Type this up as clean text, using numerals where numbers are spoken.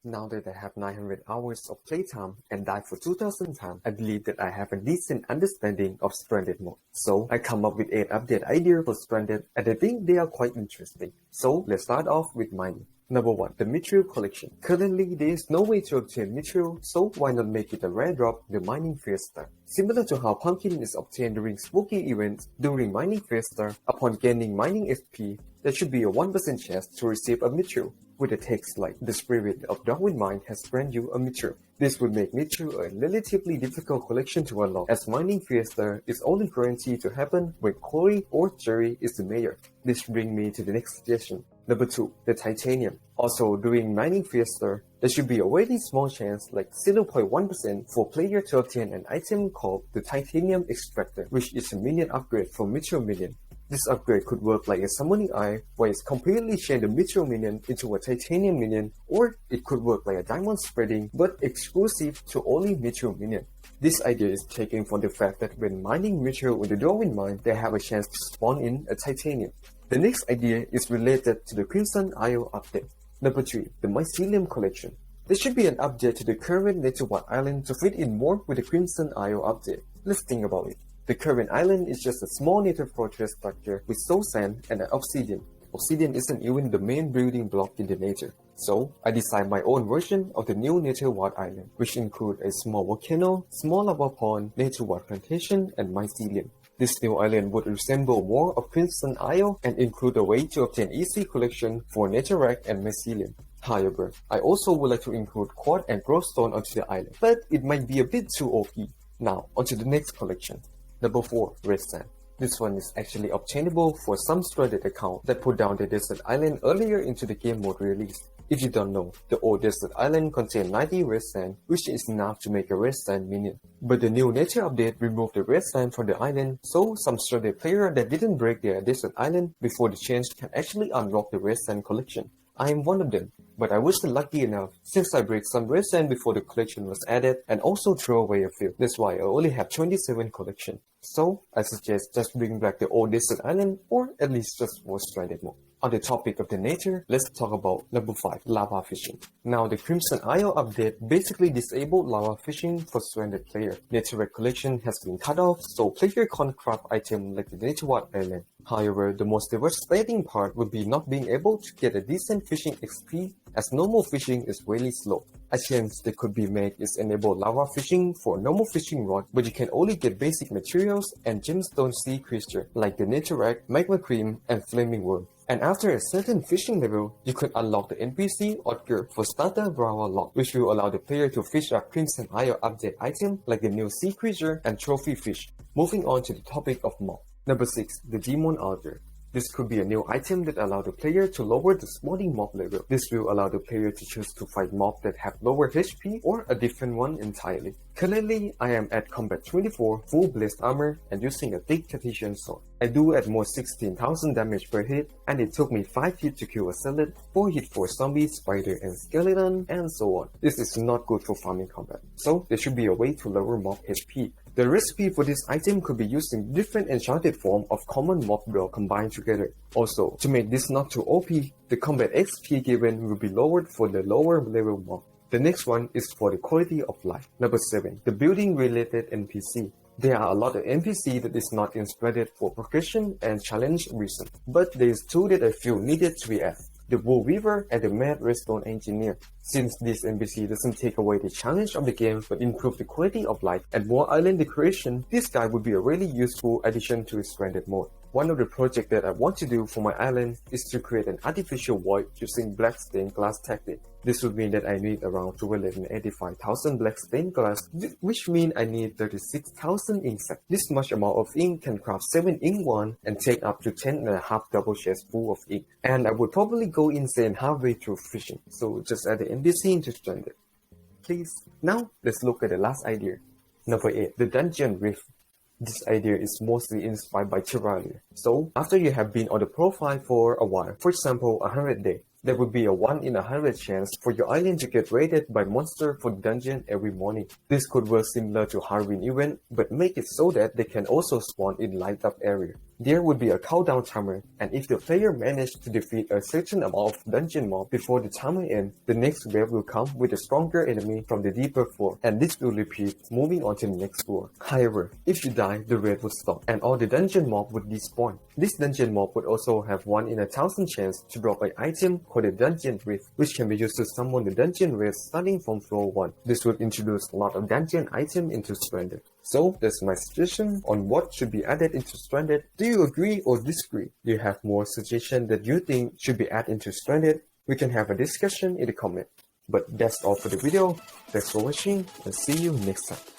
Now that I have 900 hours of playtime and died for 2000 times, I believe that I have a decent understanding of Stranded mode. So I come up with 8 update ideas for Stranded and I think they are quite interesting. So let's start off with mining. Number 1. The Mythril Collection. Currently, there is no way to obtain Mythril, so why not make it a rare drop in the mining phase start? Similar to how Pumpkin is obtained during spooky events, during mining phase start, upon gaining mining XP, there should be a 1% chance to receive a Mythril. With a text like, "The spirit of Darwin Mine has granted you a Mythril." This would make Mythril a relatively difficult collection to unlock, as mining fiesta is only guaranteed to happen when Corey or Jerry is the mayor. This brings me to the next suggestion. Number 2. The Titanium. Also, during mining fiesta, there should be a very small chance, like 0.1%, for player to obtain an item called the Titanium Extractor, which is a minion upgrade for Mythril minion. This upgrade could work like a summoning eye, where it's completely change the Mythril minion into a Titanium minion, or it could work like a diamond spreading, but exclusive to only Mythril minion. This idea is taken from the fact that when mining Mythril with the Darwin Mine, they have a chance to spawn in a Titanium. The next idea is related to the Crimson Isle update. Number 3. The Mycelium Collection. There should be an update to the current Netherworld Island to fit in more with the Crimson Isle update. Let's think about it. The current island is just a small native fortress structure with soul sand and an obsidian. Obsidian isn't even the main building block in the nature. So, I designed my own version of the new Netherworld Island, which includes a small volcano, small lava pond, Netherworld plantation, and mycelium. This new island would resemble more of Crimson Isle and include a way to obtain easy collection for netherrack and mycelium. However, I also would like to include quartz and glowstone onto the island, but it might be a bit too OP. Now, onto the next collection. Number 4. Red Sand. This one is actually obtainable for some Stranded account that put down the desert island earlier into the game mode release. If you don't know, the old desert island contained 90 red sand, which is enough to make a red sand minion. But the new nature update removed the red sand from the island, so some Stranded player that didn't break their desert island before the change can actually unlock the red sand collection. I am one of them, but I wasn't lucky enough since I break some red sand before the collection was added and also throw away a few. That's why I only have 27 collection. So I suggest just bring back the old desert island or at least just for Stranded mode. On the topic of the nature, let's talk about number 5, lava fishing. Now the Crimson Isle update basically disabled lava fishing for Stranded player. Netherrack collection has been cut off, so player can't craft items like the Netherworld Island. However, the most devastating part would be not being able to get a decent fishing XP, as normal fishing is really slow. A chance that could be made is enable lava fishing for normal fishing rod, but you can only get basic materials and gemstone sea creature like the netherrack, magma cream, and flaming worm. And after a certain fishing level, you could unlock the NPC Otger for starter Brawa lock, which will allow the player to fish a Crimson Isle update item like the new sea creature and trophy fish. Moving on to the topic of mob. Number 6. The Demon Altar. This could be a new item that allows the player to lower the spawning mob level. This will allow the player to choose to fight mobs that have lower HP or a different one entirely. Currently, I am at combat 24, full blessed armor, and using a thick Cartesian sword. I do at most 16,000 damage per hit, and it took me 5 hits to kill a salad, 4 hits for zombie, spider, and skeleton, and so on. This is not good for farming combat, so there should be a way to lower mob HP. The recipe for this item could be used in different enchanted form of common mob build combined together. Also, to make this not too OP, the combat XP given will be lowered for the lower level mob. The next one is for the quality of life. Number 7. The building related NPC. There are a lot of NPC that is not inspired for progression and challenge reason, but there is 2 that I feel needed to be added. The Wool Weaver and the Mad Redstone Engineer. Since this NPC doesn't take away the challenge of the game but improve the quality of life and more island decoration, this guy would be a really useful addition to Stranded mode. One of the projects that I want to do for my island is to create an artificial void using black stained glass technique. This would mean that I need around 285,000 black stained glass, which means I need 36,000 ink sets. This much amount of ink can craft 7 ink wands and take up to 10.5 double chests full of ink. And I would probably go insane halfway through fishing, so just add the NPC into Stranded, please. Now, let's look at the last idea. Number 8. The Dungeon Rift. This idea is mostly inspired by Terraria. So, after you have been on the profile for a while, for example 100 days, there would be a 1 in 100 chance for your island to get raided by monster for the dungeon every morning. This could work similar to Halloween event, but make it so that they can also spawn in light up area. there would be a countdown timer, and if the player managed to defeat a certain amount of dungeon mob before the timer ends, the next wave will come with a stronger enemy from the deeper floor, and this will repeat, moving on to the next floor. However, if you die, the raid would stop, and all the dungeon mob would despawn. This dungeon mob would also have 1 in 1,000 chance to drop an item called a Dungeon Rift, which can be used to summon the dungeon raid starting from floor 1. This would introduce a lot of dungeon items into Stranded. So that's my suggestion on what should be added into Stranded. Do you agree or disagree? Do you have more suggestions that you think should be added into Stranded? We can have a discussion in the comment. But that's all for the video. Thanks for watching and see you next time.